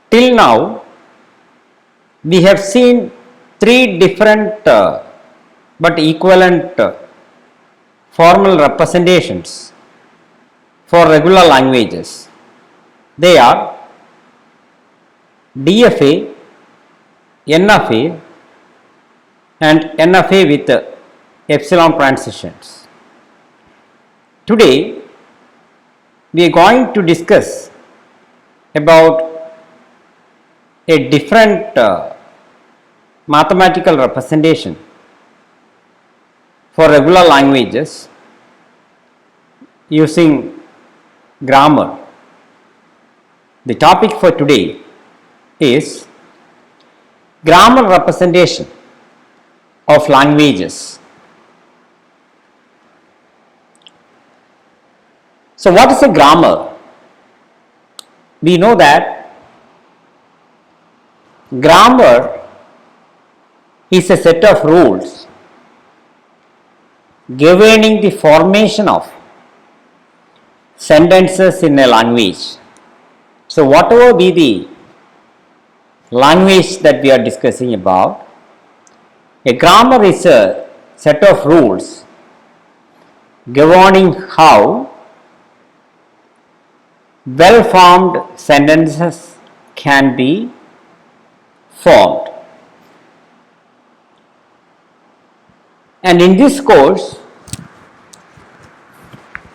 Till now, we have seen three different but equivalent formal representations for regular languages. They are DFA, NFA and NFA with epsilon transitions. Today, we are going to discuss about a different mathematical representation for regular languages using grammar. The topic for today is grammar representation of languages. So, what is a grammar? We know that grammar is a set of rules governing the formation of sentences in a language. So, whatever be the language that we are discussing about, a grammar is a set of rules governing how well-formed sentences can be formed. And in this course,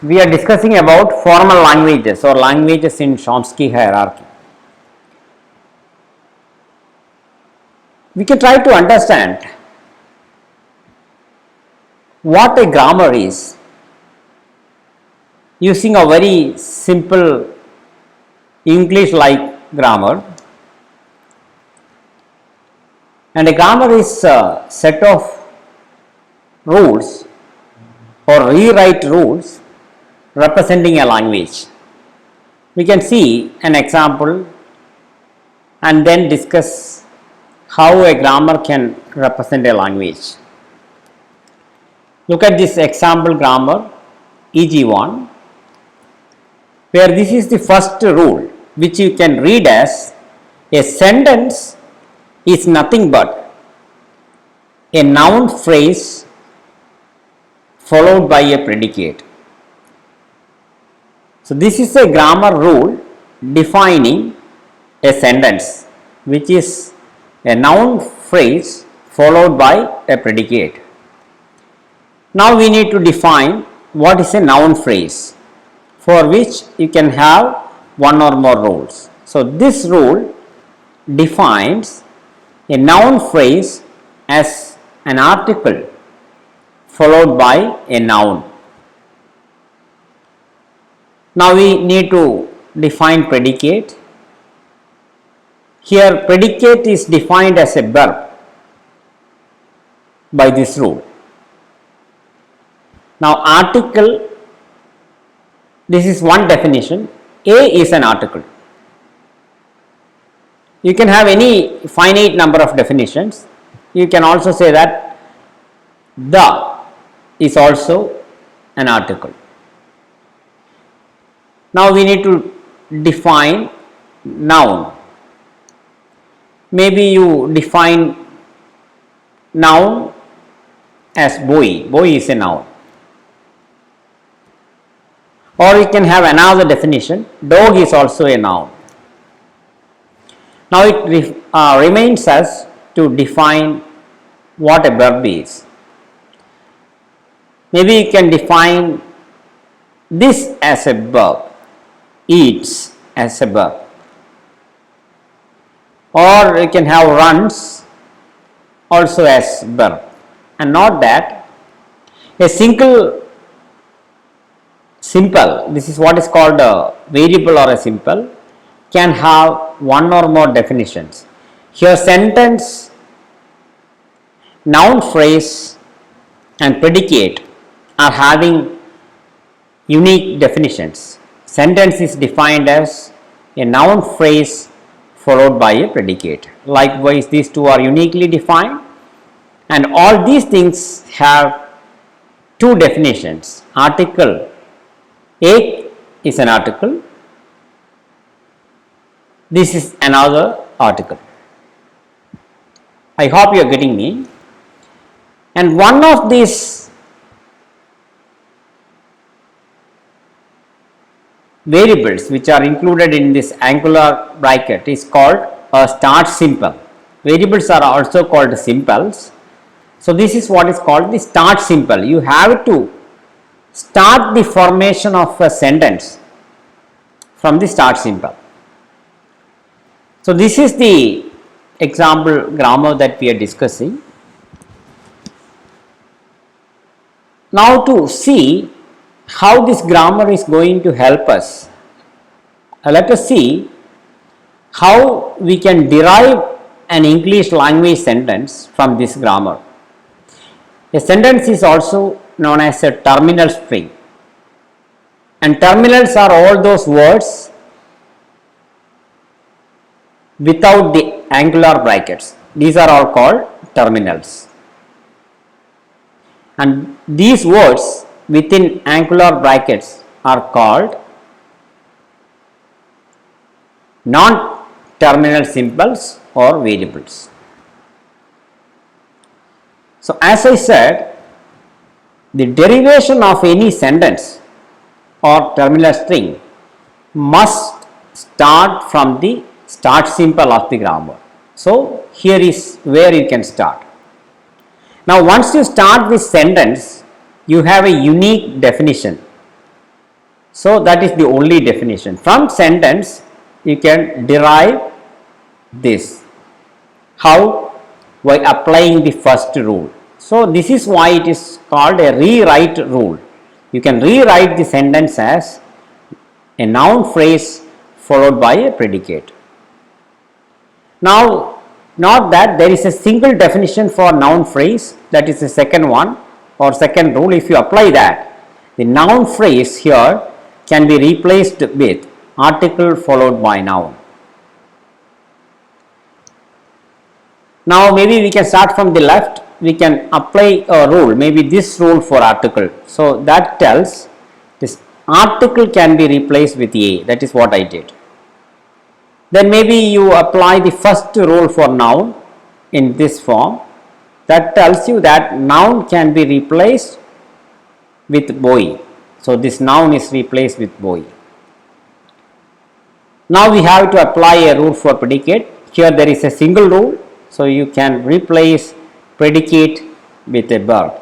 we are discussing about formal languages or languages in Chomsky hierarchy. We can try to understand what a grammar is using a very simple English-like grammar. And a grammar is a set of rules or rewrite rules representing a language. We can see an example and then discuss how a grammar can represent a language. Look at this example grammar EG1, where this is the first rule, which you can read as a sentence is nothing but a noun phrase followed by a predicate. So, this is a grammar rule defining a sentence which is a noun phrase followed by a predicate. Now, we need to define what is a noun phrase, for which you can have one or more rules. So, this rule defines a noun phrase as an article followed by a noun. Now, we need to define predicate. Here, predicate is defined as a verb by this rule. Now, article, this is one definition. A is an article. You can have any finite number of definitions. You can also say that the is also an article. Now, we need to define noun. Maybe you define noun as boy. Boy is a noun. Or you can have another definition, dog is also a noun. Now, it remains us to define what a verb is. Maybe you can define this as a verb, eats as a verb, or you can have runs also as verb. And not that, a simple, this is what is called a variable or a simple, can have one or more definitions. Here, sentence, noun phrase and predicate are having unique definitions. Sentence is defined as a noun phrase followed by a predicate. Likewise, these two are uniquely defined, and all these things have two definitions. Article, a is an article, this is another article. I hope you are getting me. And one of these variables which are included in this angular bracket is called a start simple. Variables are also called simples. So, this is what is called the start simple. You have to start the formation of a sentence from the start simple. So, this is the example grammar that we are discussing. Now, to see how this grammar is going to help us, let us see how we can derive an English language sentence from this grammar. A sentence is also known as a terminal string, and terminals are all those words without the angular brackets. These are all called terminals, and these words within angular brackets are called non-terminal simples or variables. So, as I said, the derivation of any sentence or terminal string must start from the start simple of the grammar. So, here is where you can start. Now, once you start this sentence, you have a unique definition. So, that is the only definition. From sentence, you can derive this. How? By applying the first rule. So, this is why it is called a rewrite rule. You can rewrite the sentence as a noun phrase followed by a predicate. Now, not that there is a single definition for noun phrase, that is the second one or second rule. If you apply that, the noun phrase here can be replaced with article followed by noun. Now, maybe we can start from the left. We can apply a rule, maybe this rule for article. So, that tells this article can be replaced with a, that is what I did. Then maybe you apply the first rule for noun in this form, that tells you that noun can be replaced with boy. So, this noun is replaced with boy. Now, we have to apply a rule for predicate. Here there is a single rule. So, you can replace predicate with a verb.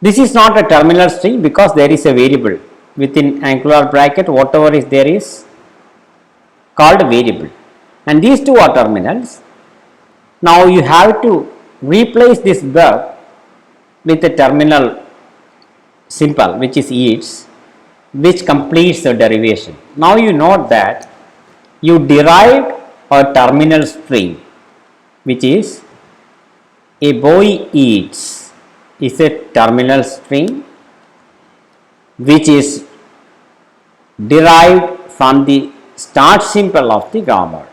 This is not a terminal string because there is a variable within angular bracket. Whatever is there is called variable, and these two are terminals. Now, you have to replace this verb with a terminal simple which is eats, which completes the derivation. Now, you note that you derived a terminal string which is a boy eats is a terminal string which is derived from the start simple of the grammar,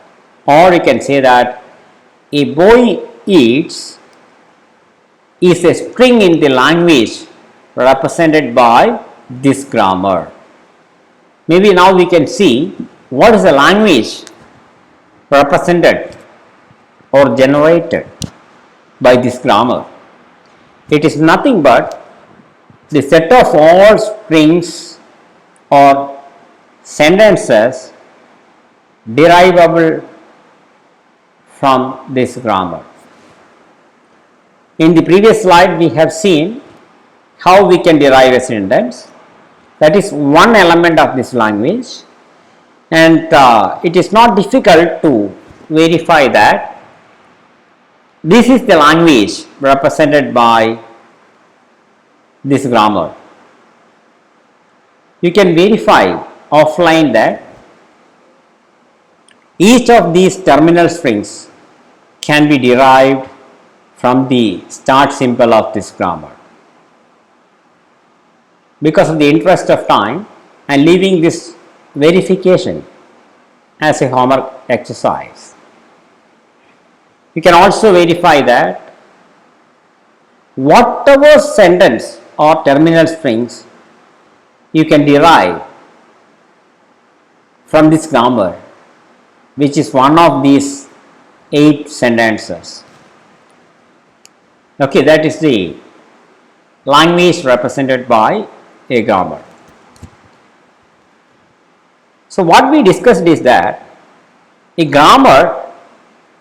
or you can say that a boy eats is a string in the language represented by this grammar. Maybe now we can see what is the language represented or generated by this grammar. It is nothing but the set of all strings or sentences derivable from this grammar. In the previous slide, we have seen how we can derive a sentence. That is one element of this language, and it is not difficult to verify that this is the language represented by this grammar. You can verify offline that each of these terminal strings can be derived from the start symbol of this grammar. Because of the interest of time, I am leaving this verification as a homework exercise. You can also verify that whatever sentence or terminal strings you can derive from this grammar, which is one of these 8 sentences. Okay, that is the language represented by a grammar. So what we discussed is that a grammar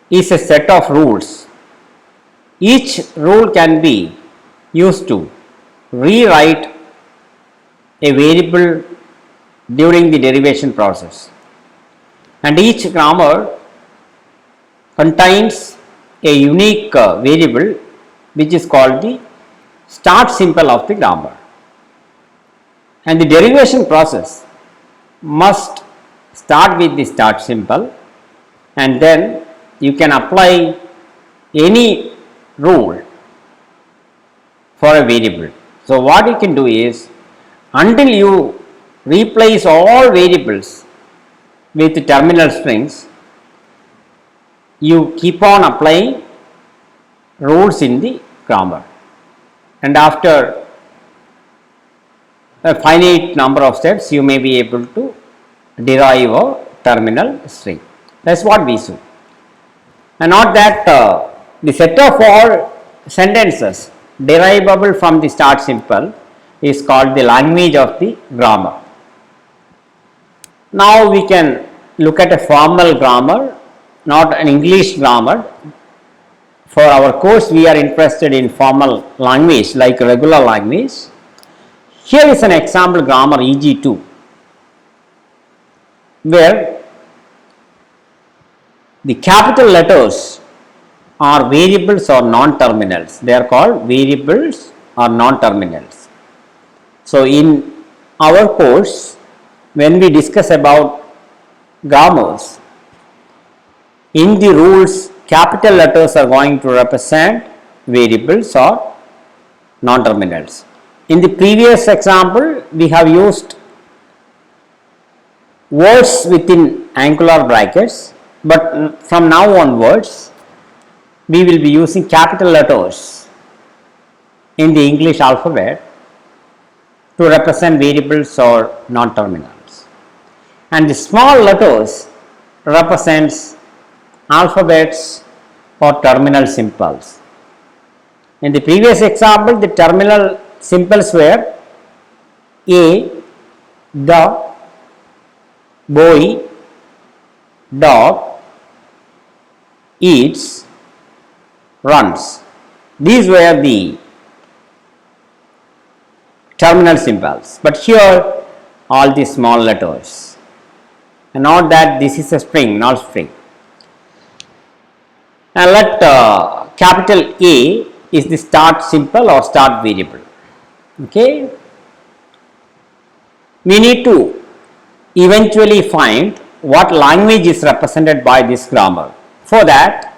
is a set of rules. Each rule can be used to rewrite a variable during the derivation process, and each grammar contains a unique variable which is called the start symbol of the grammar, and the derivation process must start with the start symbol, and then you can apply any rule for a variable. So what you can do is, until you replace all variables with terminal strings, you keep on applying rules in the grammar, and after a finite number of steps you may be able to derive a terminal string. That is what we see. And not that the set of all sentences derivable from the start symbol is called the language of the grammar. Now we can look at a formal grammar, not an English grammar. For our course we are interested in formal language like regular language. Here is an example grammar EG2, where the capital letters are variables or non-terminals. They are called variables or non-terminals. So in our course, when we discuss about grammars, in the rules capital letters are going to represent variables or non-terminals. In the previous example, we have used words within angular brackets, but from now onwards we will be using capital letters in the English alphabet to represent variables or non-terminals, and the small letters represents alphabets or terminal symbols. In the previous example, the terminal symbols were A, the, boy, dog, eats, runs. These were the terminal symbols, but here all the small letters, and not that this is a string, not string. And let capital A is the start symbol or start variable. Okay, we need to eventually find what language is represented by this grammar. For that,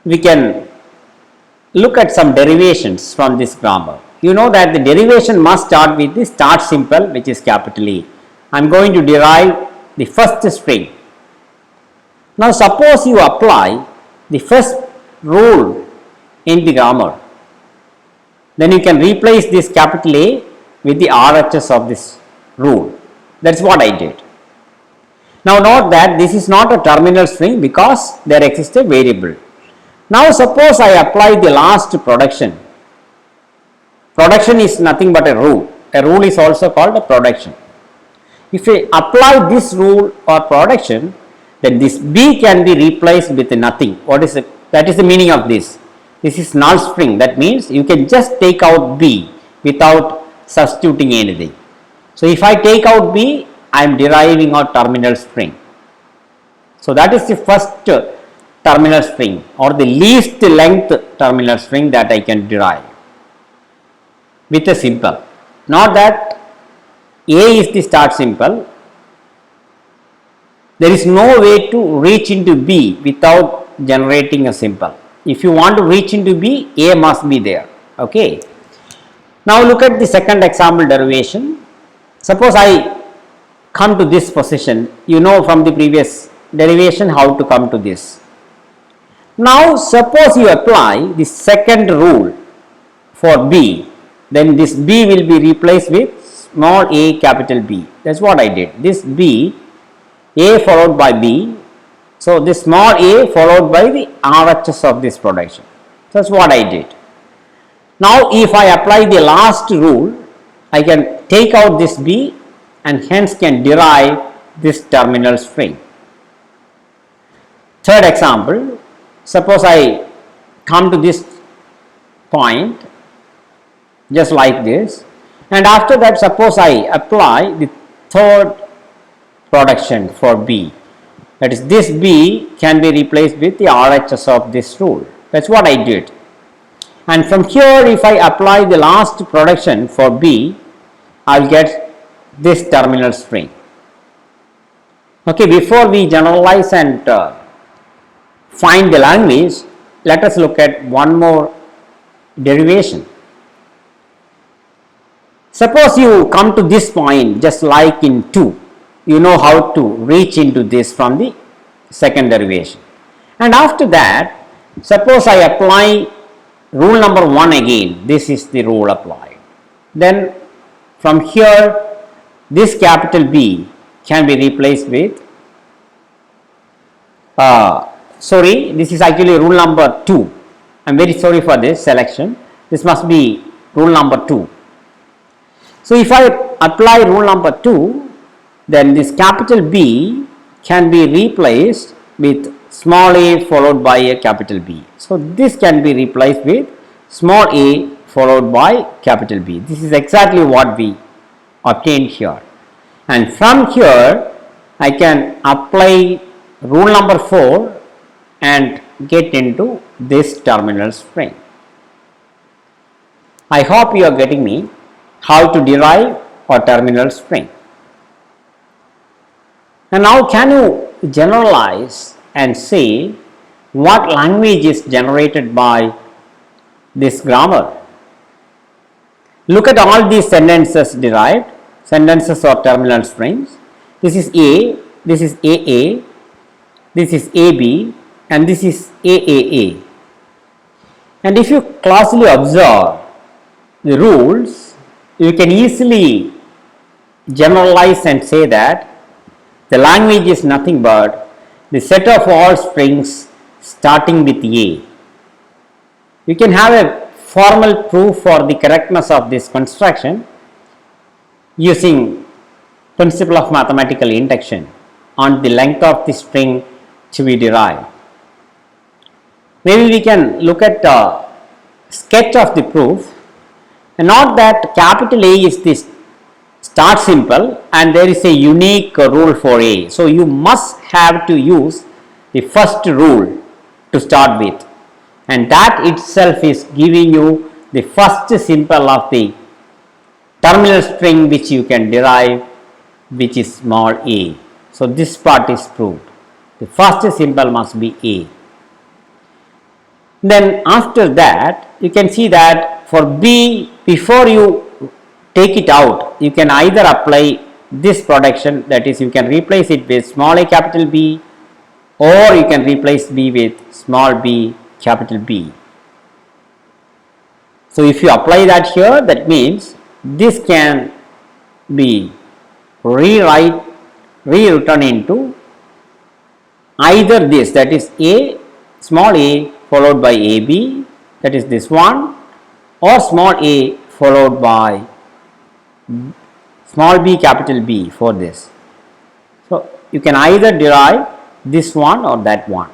we can look at some derivations from this grammar. You know that the derivation must start with the start symbol, which is capital E. I am going to derive the first string. Now suppose you apply the first rule in the grammar, then you can replace this capital A with the RHS of this rule. That is what I did. Now note that this is not a terminal string because there exists a variable. Now suppose I apply the last production. Production is nothing but a rule. A rule is also called a production. If I apply this rule or production, then this B can be replaced with nothing. What is it? That is the meaning of this. This is null string. That means you can just take out B without substituting anything. So if I take out B, I am deriving a terminal string. So that is the first terminal string or the least length terminal string that I can derive with a symbol. Not that A is the start symbol. There is no way to reach into B without generating a symbol. If you want to reach into B, A must be there. Okay. Now look at the second example derivation. Suppose I come to this position. You know from the previous derivation how to come to this. Now suppose you apply the second rule for B, then this B will be replaced with small a capital B. That's what I did. This B, A followed by B. So this small a followed by the RHS of this production. That's what I did. Now if I apply the last rule, I can take out this B and hence can derive this terminal string. Third example, suppose I come to this point just like this, and after that suppose I apply the third production for B, that is this B can be replaced with the RHS of this rule. That's what I did. And from here if I apply the last production for B, I will get this terminal string. Okay, before we generalize and find the language, let us look at one more derivation. Suppose you come to this point just like in 2, you know how to reach into this from the second derivation. And after that, suppose I apply rule number 1 again, this is the rule applied. Then from here, this capital B can be replaced with, this is actually rule number 2. I am very sorry for this selection. This must be rule number 2. So if I apply rule number 2, then this capital B can be replaced with small a followed by a capital B. So this can be replaced with small a followed by capital B. This is exactly what we obtained here. And from here, I can apply rule number 4 and get into this terminal string. I hope you are getting me how to derive a terminal string. And now can you generalize and say what language is generated by this grammar? Look at all these sentences derived, sentences or terminal strings. This is A, this is AA, this is AB, and this is AAA. And if you closely observe the rules, you can easily generalize and say that the language is nothing but the set of all strings starting with A. You can have a formal proof for the correctness of this construction using principle of mathematical induction on the length of the string to be derived. Maybe we can look at a sketch of the proof. And note that capital A is the start simple and there is a unique rule for A. So you must have to use the first rule to start with, and that itself is giving you the first simple of the terminal string which you can derive, which is small a. So this part is proved. The first simple must be A. Then after that you can see that for B, before you take it out, you can either apply this production, that is you can replace it with small a capital B, or you can replace B with small b capital B. So if you apply that here, that means this can be rewritten into either this, that is A, small a followed by AB, that is this one, or small a followed by small b capital B for this. So you can either derive this one or that one.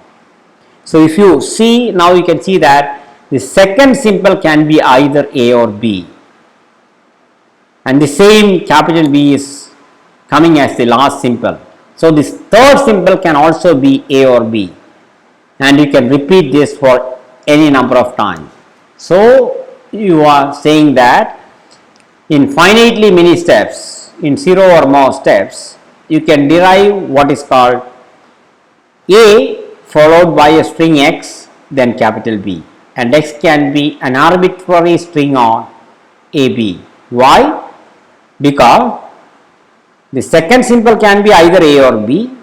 So if you see, now you can see that the second simple can be either A or B, and the same capital B is coming as the last simple. So this third simple can also be A or B, and you can repeat this for any number of times. So you are saying that in finitely many steps, in 0 or more steps, you can derive what is called A followed by a string X, then capital B, and X can be an arbitrary string on AB. Why? Because the second simple can be either A or B,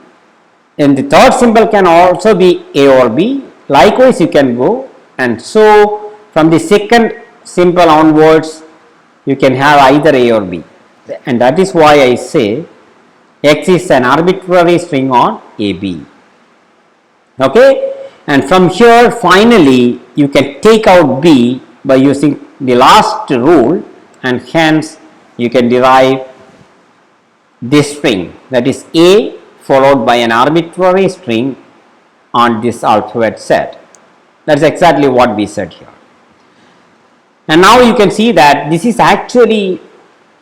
and the third simple can also be A or B. Likewise you can go, and so from the second simple onwards you can have either A or B. and that is why I say X is an arbitrary string on AB. Okay, and from here finally you can take out B by using the last rule, and hence you can derive this string, that is A followed by an arbitrary string on this alphabet set. That is exactly what we said here. And now you can see that this is actually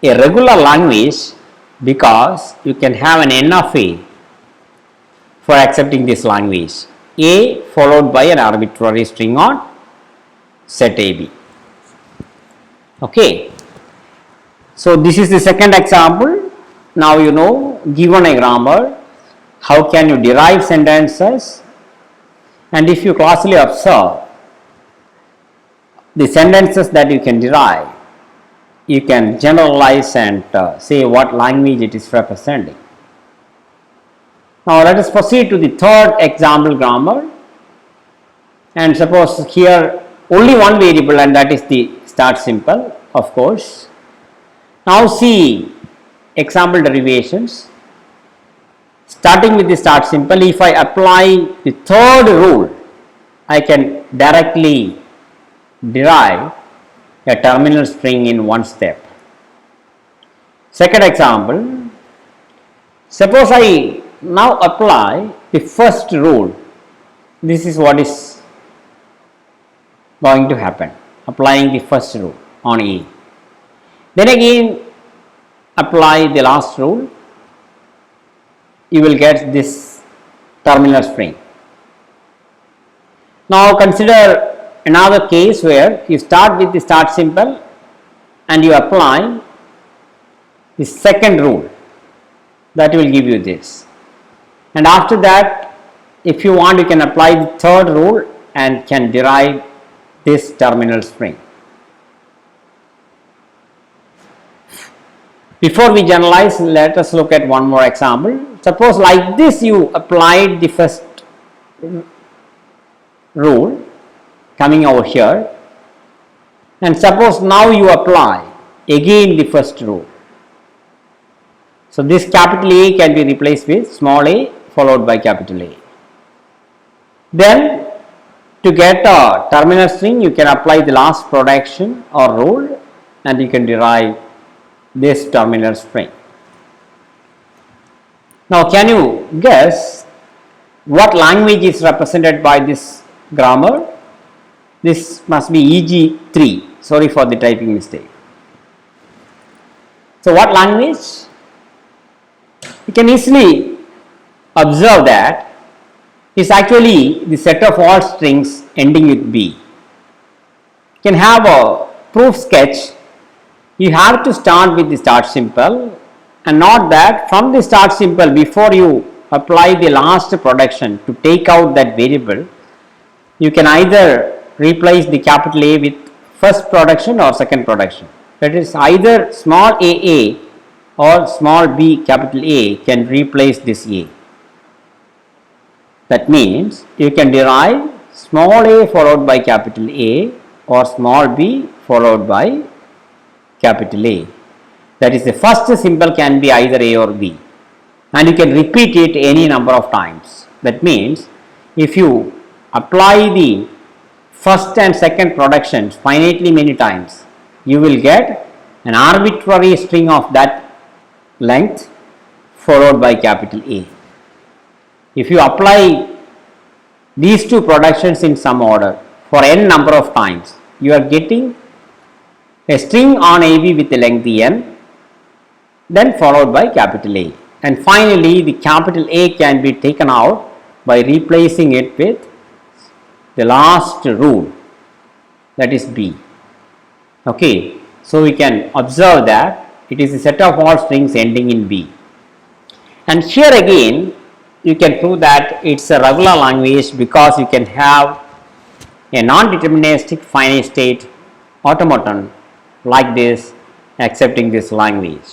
a regular language, because you can have an n of A for accepting this language. A followed by an arbitrary string on set AB. Okay. So this is the second example. Now you know, given a grammar, how can you derive sentences, and if you closely observe the sentences that you can derive, you can generalize and say what language it is representing. Now let us proceed to the third example grammar, and suppose here only one variable, and that is the start simple, of course. Now see example derivations. Starting with the start simple, if I apply the third rule, I can directly derive a terminal string in one step. Second example, suppose I now apply the first rule. This is what is going to happen, applying the first rule on A. Then again apply the last rule, you will get this terminal string. Now consider another case where you start with the start simple and you apply the second rule, that will give you this, and after that if you want you can apply the third rule and can derive this terminal string. Before we generalize, let us look at one more example. Suppose like this you applied the first rule coming over here, and suppose now you apply again the first rule. So this capital A can be replaced with small a followed by capital A. Then to get a terminal string you can apply the last production or rule and you can derive this terminal string. Now can you guess what language is represented by this grammar? This must be EG3. Sorry for the typing mistake. So what language? You can easily observe that is actually the set of all strings ending with B. You can have a proof sketch. You have to start with the start simple, and not that from the start simple before you apply the last production to take out that variable, you can either replace the capital A with first production or second production. That is, either small a or small b capital A can replace this A. That means you can derive small a followed by capital A or small b followed by capital A. That is, the first symbol can be either A or B, and you can repeat it any number of times. That means if you apply the first and second productions finitely many times, you will get an arbitrary string of that length followed by capital A. If you apply these two productions in some order for n number of times, you are getting a string on AB with a length n, then followed by capital A, and finally the capital A can be taken out by replacing it with the last rule, that is B. Okay, so we can observe that it is a set of all strings ending in B, and here again you can prove that it's a regular language because you can have a non-deterministic finite state automaton like this accepting this language.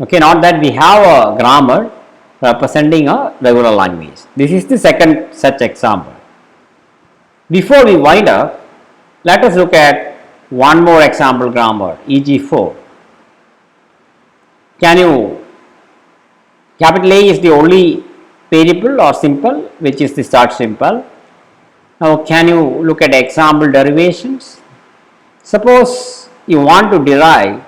Okay, not that we have a grammar representing a regular language. This is the second such example. Before we wind up, let us look at one more example grammar, EG4. Can you, capital A is the only variable or simple which is the start simple. Now can you look at example derivations? Suppose you want to derive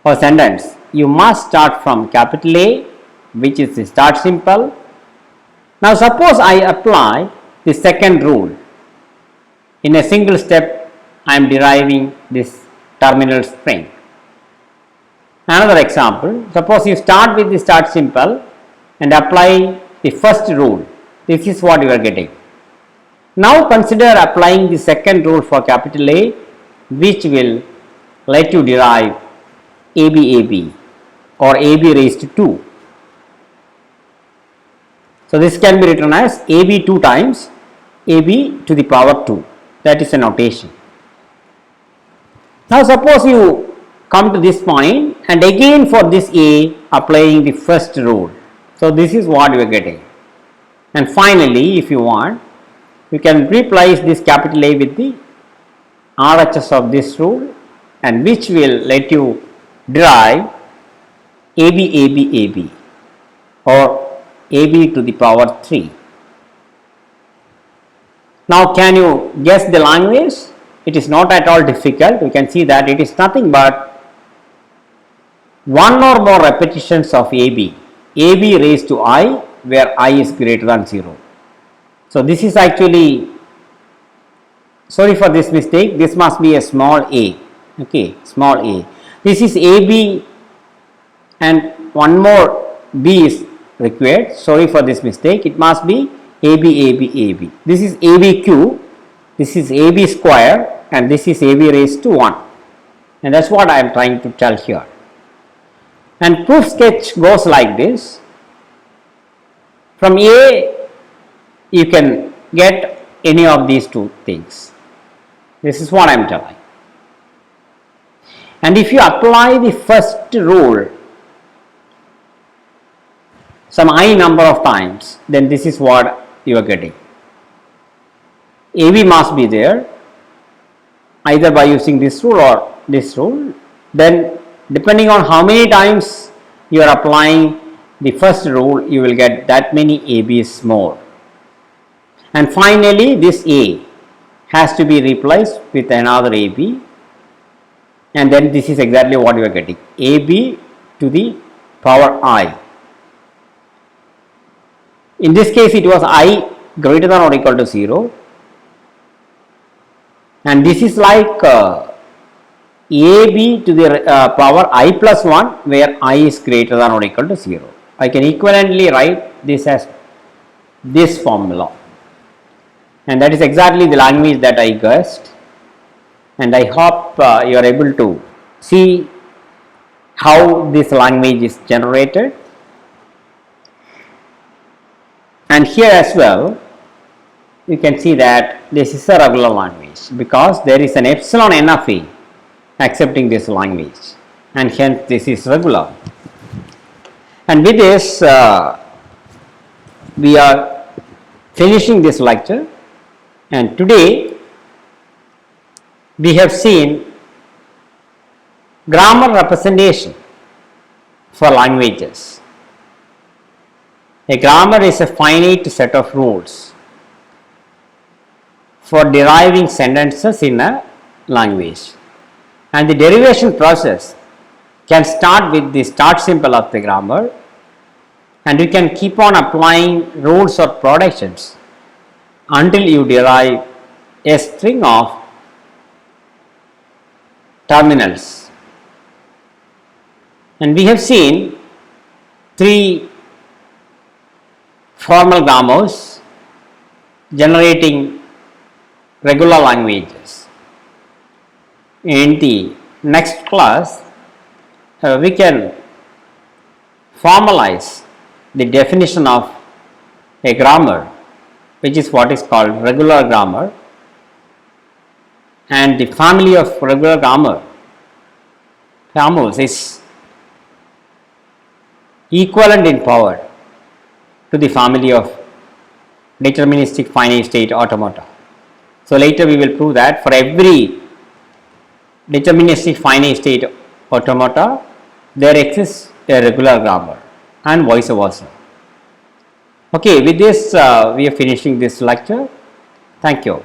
a sentence, you must start from capital A, which is the start simple. Now suppose I apply the second rule. In a single step I am deriving this terminal string. Another example, suppose you start with the start simple and apply the first rule. This is what you are getting. Now consider applying the second rule for capital A, which will let you derive AB or AB raised to 2. So this can be written as AB 2 times AB to the power 2. That is a notation. Now suppose you come to this point and again for this A applying the first rule. So this is what you are getting. And finally, if you want, you can replace this capital A with the RHS of this rule, and which will let you derive AB or AB to the power 3. Now can you guess the language? It is not at all difficult. You can see that it is nothing but one or more repetitions of AB raised to I, where I is greater than 0. So this is actually, sorry for this mistake, this must be a small a, okay, small a. This is AB and one more B is required. Sorry for this mistake, it must be AB. This is ABQ, this is AB square, and this is AB raised to 1, and that is what I am trying to tell here. And proof sketch goes like this. From A you can get any of these two things. This is what I am telling. And if you apply the first rule some I number of times, then this is what you are getting. AB must be there either by using this rule or this rule. Then depending on how many times you are applying the first rule, you will get that many ABs more. And finally this A has to be replaced with another AB, and then this is exactly what you are getting, AB to the power I. In this case it was I greater than or equal to 0, and this is like AB to the power I plus 1, where I is greater than or equal to 0. I can equivalently write this as this formula, and that is exactly the language that I guessed, and I hope you are able to see how this language is generated. And here as well you can see that this is a regular language, because there is an epsilon n of A accepting this language, and hence this is regular. And with this we are finishing this lecture, and today we have seen grammar representation for languages. A grammar is a finite set of rules for deriving sentences in a language, and the derivation process can start with the start simple of the grammar, and you can keep on applying rules or productions until you derive a string of terminals. And we have seen 3 formal grammars generating regular languages. In the next class we can formalize the definition of a grammar, which is what is called regular grammar, and the family of regular grammars is equivalent in power to the family of deterministic finite state automata. So later we will prove that for every deterministic finite state automata there exists a regular grammar and vice versa. Okay, with this we are finishing this lecture. Thank you.